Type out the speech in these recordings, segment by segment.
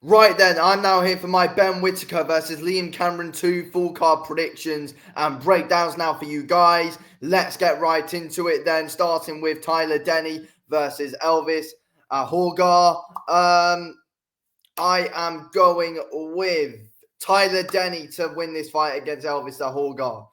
Right then, I'm now here for my Ben Whittaker versus Liam Cameron 2 full card predictions and breakdowns now for you guys. Let's get right into it then, starting with Tyler Denny versus Elvis Horgar. I am going with Tyler Denny to win this fight against Elvis Horgar.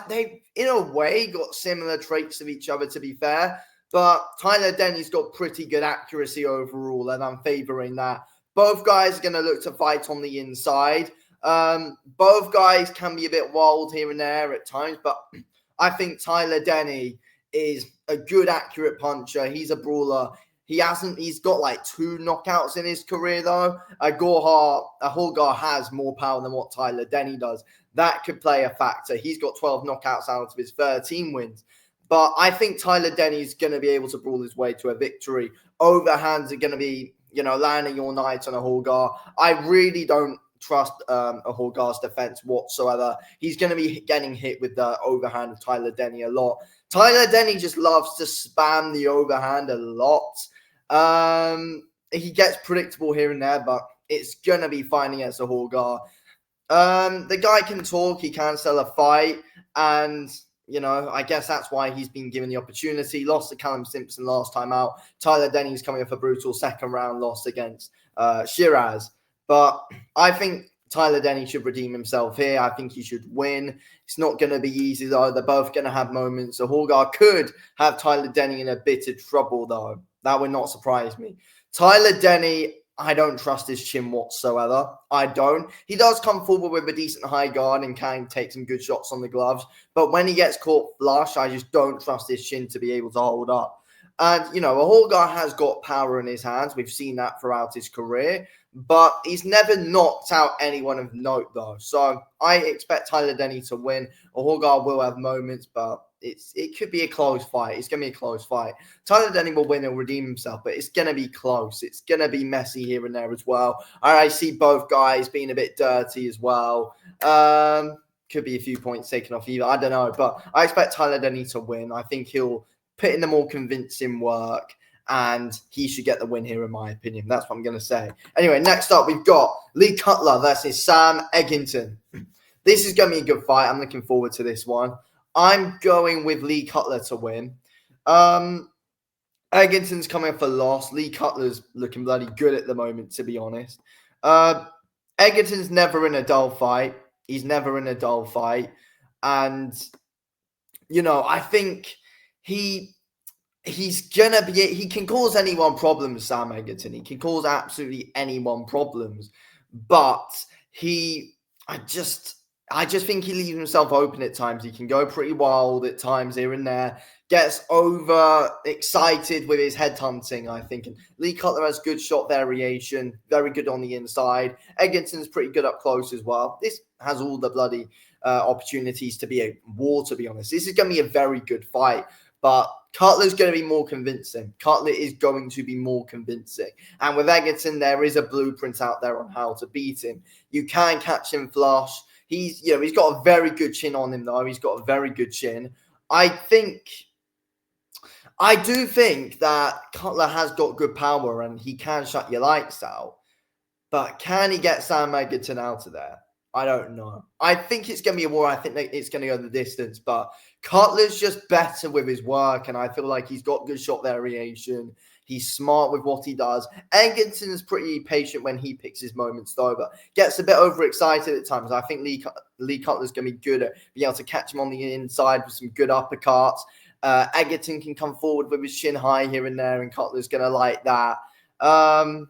They, in a way, got similar traits of each other, to be fair. But Tyler Denny's got pretty good accuracy overall, and I'm favoring that. Both guys are going to look to fight on the inside. Both guys can be a bit wild here and there at times, but I think Tyler Denny is a good, accurate puncher. He's a brawler. He's got like 2 knockouts in his career, though. Horgar has more power than what Tyler Denny does. That could play a factor. He's got 12 knockouts out of his 13 wins. But I think Tyler Denny's going to be able to brawl his way to a victory. Overhands are going to be, landing all night on a Horgar. I really don't trust a Horgar's defense whatsoever. He's going to be getting hit with the overhand of Tyler Denny a lot. Tyler Denny just loves to spam the overhand a lot. He gets predictable here and there, but it's going to be fine against a Horgar. The guy can talk. He can sell a fight. And I guess that's why he's been given the opportunity. Lost to Callum Simpson last time out. Tyler Denny's coming off a brutal second round loss against Shiraz. But I think Tyler Denny should redeem himself here. I think he should win. It's not going to be easy, though. They're both going to have moments. So Horgar could have Tyler Denny in a bit of trouble, though. That would not surprise me. Tyler Denny, I don't trust his chin whatsoever. I don't. He does come forward with a decent high guard and can take some good shots on the gloves. But when he gets caught flush, I just don't trust his chin to be able to hold up. And, a Horgar has got power in his hands. We've seen that throughout his career. But he's never knocked out anyone of note, though. So I expect Tyler Denny to win. A Horgar will have moments, but it could be a close fight. It's going to be a close fight. Tyler Denny will win and redeem himself, but it's going to be close. It's going to be messy here and there as well. I see both guys being a bit dirty as well. Could be a few points taken off either. I don't know, but I expect Tyler Denny to win. I think he'll put in the more convincing work, and he should get the win here, in my opinion. That's what I'm going to say. Anyway, next up, we've got Lee Cutler versus Sam Eggington. This is going to be a good fight. I'm looking forward to this one. I'm going with Lee Cutler to win. Eggington's coming for loss. Lee Cutler's looking bloody good at the moment, to be honest. Eggington's never in a dull fight. He's never in a dull fight. And, I think he's going to be... He can cause anyone problems, Sam Eggington. He can cause absolutely anyone problems. But I just think he leaves himself open at times. He can go pretty wild at times here and there. Gets over excited with his headhunting, I think. And Lee Cutler has good shot variation. Very good on the inside. Eggington's pretty good up close as well. This has all the bloody opportunities to be a war, to be honest. This is going to be a very good fight. But Cutler's going to be more convincing. Cutler is going to be more convincing. And with Eggington, there is a blueprint out there on how to beat him. You can catch him flush. He's got a very good chin on him, though. He's got a very good chin. I do think that Cutler has got good power and he can shut your lights out. But can he get Sam Eggington out of there? I don't know. I think it's going to be a war. I think that it's going to go the distance. But Cutler's just better with his work, and I feel like he's got good shot variation. He's smart with what he does. Eggington's pretty patient when he picks his moments, though, but gets a bit overexcited at times. I think Lee Cutler's going to be good at being able to catch him on the inside with some good uppercuts. Eggington can come forward with his chin high here and there, and Cutler's going to like that. I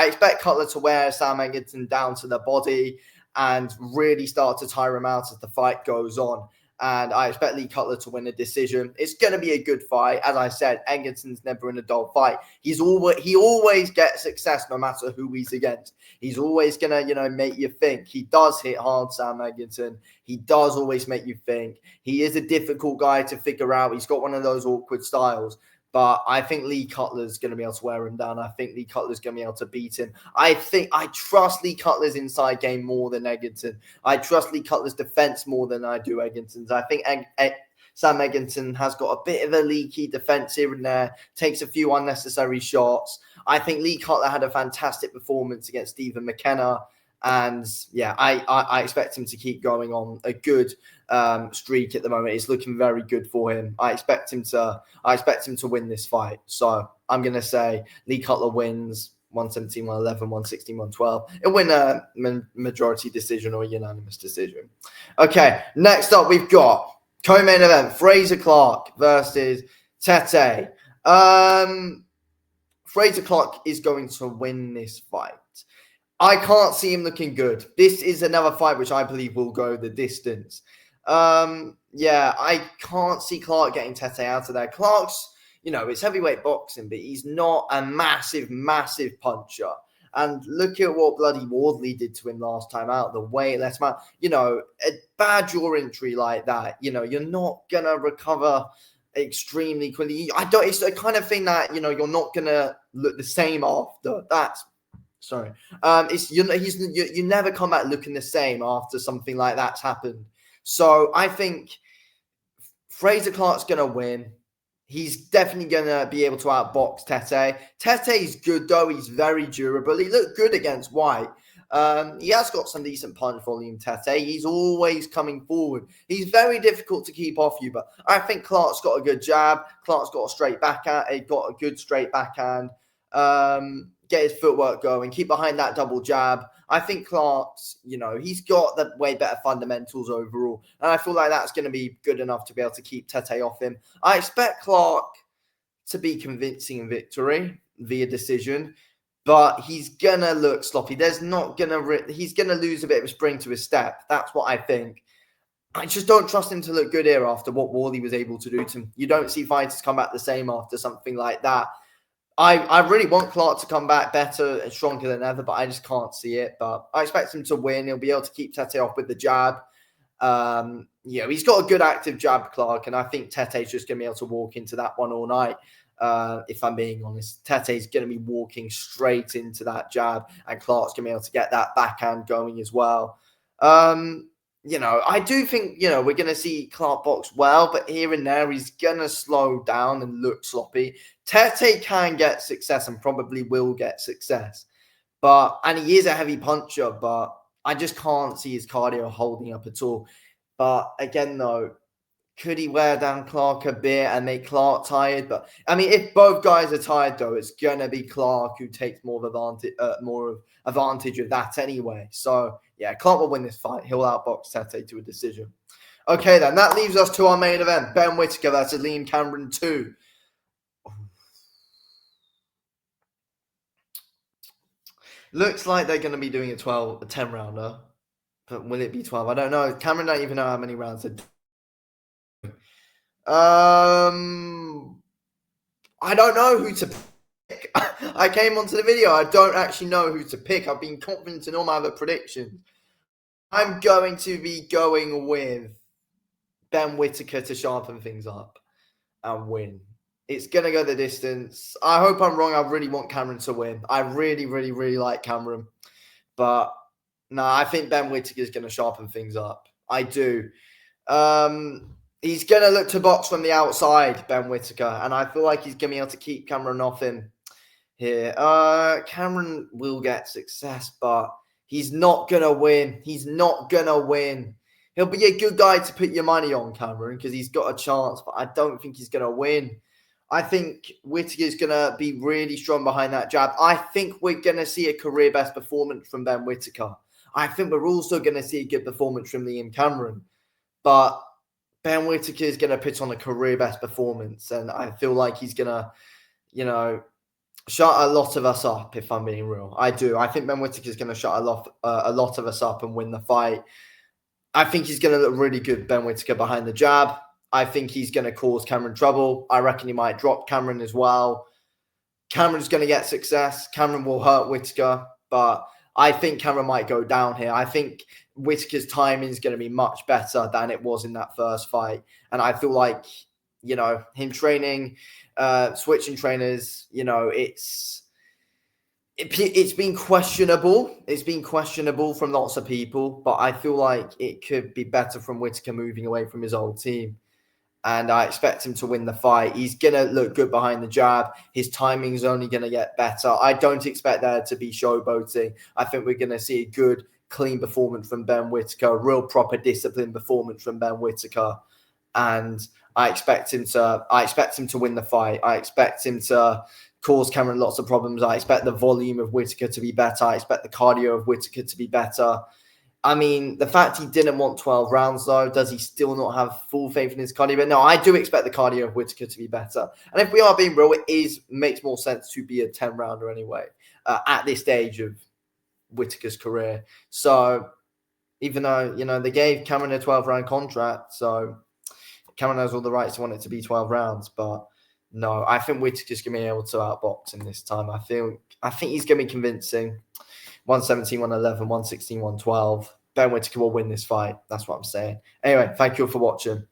expect Cutler to wear Sam Eggington down to the body and really start to tire him out as the fight goes on. And I expect Lee Cutler to win a decision. It's going to be a good fight. As I said, Eggington's never in a dull fight. He always gets success no matter who he's against. He's always going to, make you think. He does hit hard, Sam Eggington. He does always make you think. He is a difficult guy to figure out. He's got one of those awkward styles. But I think Lee Cutler's going to be able to wear him down. I think Lee Cutler's going to be able to beat him. I trust Lee Cutler's inside game more than Eggington. I trust Lee Cutler's defense more than I do Eggington's. I think Sam Egginton has got a bit of a leaky defense here and there, takes a few unnecessary shots. I think Lee Cutler had a fantastic performance against Stephen McKenna. And yeah, I expect him to keep going on a good streak at the moment. It's looking very good for him. I expect him to win this fight. So I'm gonna say Lee Cutler wins 117, 111, 116, 112. He'll win a majority decision or unanimous decision. Okay, next up we've got co-main event: Frazer Clarke versus Tete. Frazer Clarke is going to win this fight. I can't see him looking good. This is another fight which I believe will go the distance. Yeah, I can't see Clarke getting Tete out of there. Clarke's, it's heavyweight boxing, but he's not a massive, massive puncher. And look at what bloody Wardley did to him last time out. The way less man, a bad jaw injury like that, you're not gonna recover extremely quickly. It's the kind of thing that you're not gonna look the same after. You never come back looking the same after something like that's happened. So I think Frazer Clarke's gonna win. He's definitely gonna be able to outbox Tete. Tete's good though. He's very durable. He looked good against White. He has got some decent punch volume, Tete. He's always coming forward. He's very difficult to keep off you, but I think Clarke's got a good jab. Clarke's got a straight backhand. He got a good straight backhand. Get his footwork going, keep behind that double jab. I think Clarke's, he's got the way better fundamentals overall. And I feel like that's going to be good enough to be able to keep Tete off him. I expect Clarke to be convincing in victory via decision, but he's going to look sloppy. He's going to lose a bit of a spring to his step. That's what I think. I just don't trust him to look good here after what Wally was able to do to him. You don't see fighters come back the same after something like that. I really want Clarke to come back better and stronger than ever, but I just can't see it. But I expect him to win. He'll be able to keep Tete off with the jab. He's got a good active jab, Clarke, and I think Tete's just going to be able to walk into that one all night. If I'm being honest, Tete's going to be walking straight into that jab, and Clarke's going to be able to get that backhand going as well. I do think, we're going to see Clarke box well, but here and there, he's going to slow down and look sloppy. Tete can get success and probably will get success. And he is a heavy puncher, but I just can't see his cardio holding up at all. But again, though, could he wear down Clarke a bit and make Clarke tired? But I mean, if both guys are tired, though, it's gonna be Clarke who takes more advantage of that anyway. So yeah, Clarke will win this fight. He'll outbox Tete to a decision. Okay, then that leaves us to our main event: Ben Whittaker versus Liam Cameron 2. Looks like they're going to be doing a 10 rounder, but will it be 12? I don't know. Cameron don't even know how many rounds they're doing. I don't know who to pick. I came onto the video. I don't actually know who to pick. I've been confident in all my other predictions. I'm going to be going with Ben Whittaker to sharpen things up and win. It's going to go the distance. I hope I'm wrong. I really want Cameron to win. I really, really, really like Cameron. But no, I think Ben Whittaker is going to sharpen things up. I do. He's going to look to box from the outside, Ben Whittaker. And I feel like he's going to be able to keep Cameron off him here. Cameron will get success, but he's not going to win. He's not going to win. He'll be a good guy to put your money on, Cameron, because he's got a chance. But I don't think he's going to win. I think Whittaker's going to be really strong behind that jab. I think we're going to see a career best performance from Ben Whittaker. I think we're also going to see a good performance from Liam Cameron. But Ben Whittaker is going to put on a career best performance. And I feel like he's going to, shut a lot of us up, if I'm being real. I do. I think Ben Whittaker is going to shut a lot of us up and win the fight. I think he's going to look really good, Ben Whittaker, behind the jab. I think he's going to cause Cameron trouble. I reckon he might drop Cameron as well. Cameron's going to get success. Cameron will hurt Whittaker, but I think Cameron might go down here. I think Whittaker's timing is going to be much better than it was in that first fight. And I feel like, him training, switching trainers, it's been questionable. It's been questionable from lots of people, but I feel like it could be better from Whittaker moving away from his old team. and I expect him to win the fight. He's going to look good behind the jab. His timing is only going to get better. I don't expect there to be showboating. I think we're going to see a good, clean performance from Ben Whittaker, real proper disciplined performance from Ben Whittaker. And I expect him to win the fight. I expect him to cause Cameron lots of problems. I expect the volume of Whittaker to be better. I expect the cardio of Whittaker to be better. I mean, the fact he didn't want 12 rounds, though, does he still not have full faith in his cardio? But no, I do expect the cardio of Whittaker to be better. And if we are being real, it makes more sense to be a 10-rounder anyway at this stage of Whittaker's career. So even though, they gave Cameron a 12-round contract, so Cameron has all the rights to want it to be 12 rounds. But no, I think Whittaker's going to be able to outbox him this time. I think he's going to be convincing. 117, 111, 116, 112. Ben Whittaker will win this fight. That's what I'm saying. Anyway, thank you all for watching.